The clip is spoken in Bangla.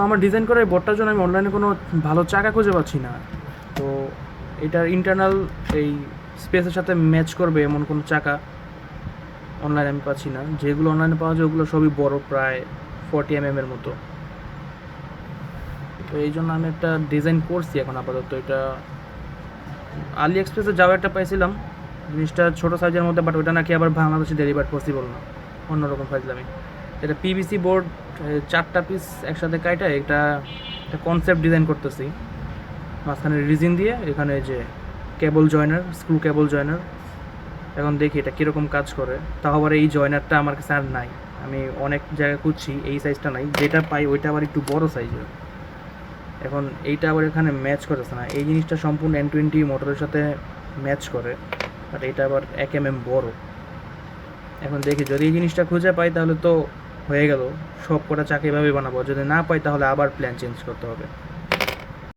আমার ডিজাইন করা এই বোর্ডটার জন্য আমি অনলাইনে কোনো ভালো চাকা খুঁজে পাচ্ছি না। তো এটার ইন্টারনাল এই স্পেসের সাথে ম্যাচ করবে এমন কোনো চাকা অনলাইনে আমি পাচ্ছি না। যেগুলো অনলাইনে পাওয়া যায় ওগুলো সবই বড়, প্রায় 40 এর মতো। তো এই জন্য আমি একটা ডিজাইন করছি এখন আপাতত। এটা আলি এক্সপ্রেসে যাওয়া একটা পাইছিলাম, জিনিসটা ছোটো সাইজের মধ্যে, বাট ওটা নাকি আবার বাংলাদেশে ডেলিভার পসিবল না, অন্যরকম ফাইজলামি। এটা পিভিসি বোর্ড 4টা পিস একসাথে কাইটা এটা একটা কনসেপ্ট ডিজাইন করতেছি, মাঝখানে রিজিন দিয়ে, এখানে যে কেবল জয়নার, স্ক্রু কেবল জয়নার। এখন দেখি এটা কীরকম কাজ করে। তাও আবার এই জয়নারটা আমার কাছে আর নাই, আমি অনেক জায়গায় খুঁজছি, এই সাইজটা নাই, যেটা পাই ওইটা আবার একটু বড় সাইজের। এখন এইটা আবার এখানে ম্যাচ করতেছে না, এই জিনিসটা সম্পূর্ণ N20 মোটরের সাথে ম্যাচ করে, বাট এইটা আবার 1 mm বড়। এখন দেখি যদি এই জিনিসটা খুঁজে পাই তাহলে তো হয়ে গেল, সব কটা চাকা এভাবেই বানাবো। যদি না পাই তাহলে আবার প্ল্যান চেঞ্জ করতে হবে।